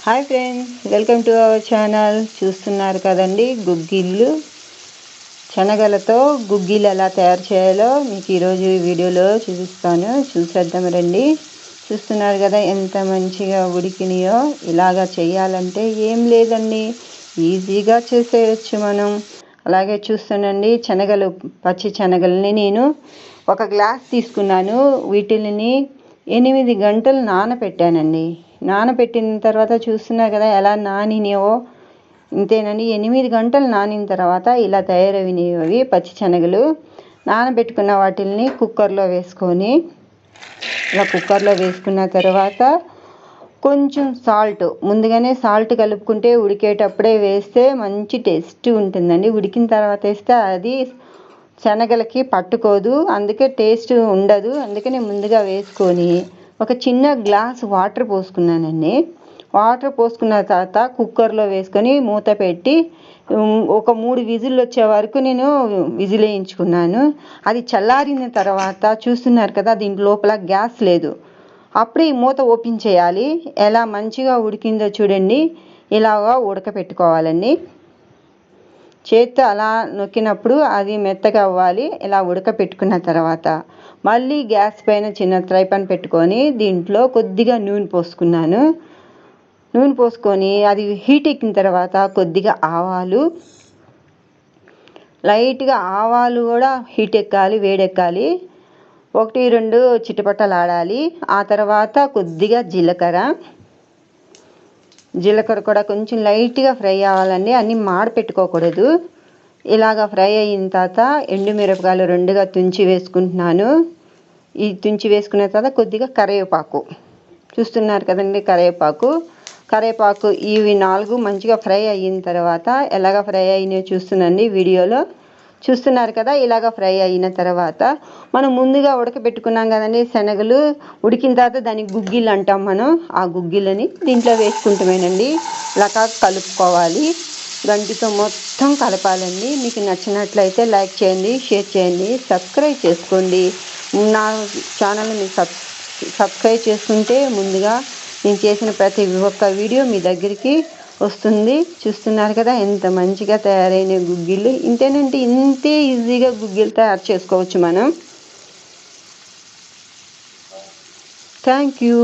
Hi friends, welcome to our channel. చూస్తున్నారు కదండి, గుగ్గిళ్ళు. శనగలతో గుగ్గిళ్ళు ఎలా తయారు చేయాలో మీకు ఈరోజు ఈ వీడియోలో చూపిస్తాను. చూసేద్దాం రండి. చూస్తున్నారు కదా ఎంత మంచిగా ఉడికినాయో. ఇలాగా చేయాలంటే ఏం లేదండి, ఈజీగా చేసేయచ్చు మనం. అలాగే చూస్తానండి, శనగలు, పచ్చి శనగల్ని నేను ఒక గ్లాస్ తీసుకున్నాను. వీటిని 8 గంటలు నానబెట్టానండి. నానబెట్టిన తర్వాత చూస్తున్నారు కదా ఎలా నానినాయో. ఇంతేనండి, 8 గంటలు నానిన తర్వాత ఇలా తయారైనవి పచ్చి శనగలు. నానబెట్టుకున్న వాటిని కుక్కర్లో వేసుకొని, ఇలా కుక్కర్లో వేసుకున్న తర్వాత కొంచెం సాల్ట్, ముందుగానే సాల్ట్ కలుపుకుంటే ఉడికేటప్పుడే వేస్తే మంచి టేస్ట్ ఉంటుందండి. ఉడికిన తర్వాత వేస్తే అది శనగలకి పట్టుకోదు, అందుకే టేస్ట్ ఉండదు. అందుకని ముందుగా వేసుకొని ఒక చిన్న గ్లాస్ వాటర్ పోసుకున్నానండి. వాటర్ పోసుకున్న తర్వాత కుక్కర్లో వేసుకొని మూత పెట్టి ఒక 3 విజిల్లు వచ్చే వరకు నేను విజిల్ వేయించుకున్నాను. అది చల్లారిన తర్వాత చూస్తున్నారు కదా, దీని లోపల గ్యాస్ లేదు. అప్పుడే ఈ మూత ఓపెన్ చేయాలి. ఎలా మంచిగా ఉడికిందో చూడండి. ఇలాగా ఉడకపెట్టుకోవాలండి. చేత్తో అలా నొక్కినప్పుడు అది మెత్తగా అవ్వాలి. ఇలా ఉడకపెట్టుకున్న తర్వాత మళ్ళీ గ్యాస్ పైన చిన్న ఫ్రై పాన్ పెట్టుకొని దీంట్లో కొద్దిగా నూనె పోసుకున్నాను. నూనె పోసుకొని అది హీట్ ఎక్కిన తర్వాత కొద్దిగా ఆవాలు, లైట్గా ఆవాలు కూడా హీట్ ఎక్కాలి, వేడెక్కాలి. 1-2 చిటపటలు ఆడాలి. ఆ తర్వాత కొద్దిగా జీలకర్ర కూడా కొంచెం లైట్గా ఫ్రై అవ్వాలండి, అన్నీ మాడపెట్టుకోకూడదు. ఇలాగ ఫ్రై అయిన తర్వాత ఎండుమిరపకాయలు 2గా తుంచి వేసుకుంటున్నాను. ఈ తుంచి వేసుకున్న తర్వాత కొద్దిగా కరివేపాకు, చూస్తున్నారు కదండి కరివేపాకు ఇవి 4 మంచిగా ఫ్రై అయిన తర్వాత ఎలాగ ఫ్రై అయినాయో చూస్తున్నాండి వీడియోలో. చూస్తున్నారు కదా, ఇలాగ ఫ్రై అయిన తర్వాత మనం ముందుగా ఉడకబెట్టుకున్నాం కదండి శనగలు. ఉడికిన తర్వాత దానికి గుగ్గిళ్ళు అంటాం మనం. ఆ గుగ్గిళ్ళని దీంట్లో వేసుకుంటామేనండి. ఇలా కలుపుకోవాలి, గంటితో మొత్తం కలపాలండి. మీకు నచ్చినట్లయితే లైక్ చేయండి, షేర్ చేయండి, సబ్స్క్రైబ్ చేసుకోండి. నా ఛానల్ని మీరు సబ్స్క్రైబ్ చేసుకుంటే ముందుగా నేను చేసిన ప్రతి ఒక్క వీడియో మీ దగ్గరికి వస్తుంది. చూస్తున్నారు కదా ఎంత మంచిగా తయారైన గుగ్గిళ్ళు. ఇంతేనంటే ఇంతే ఈజీగా గుగ్గిళ్ళు తయారు చేసుకోవచ్చు మనం. Thank you.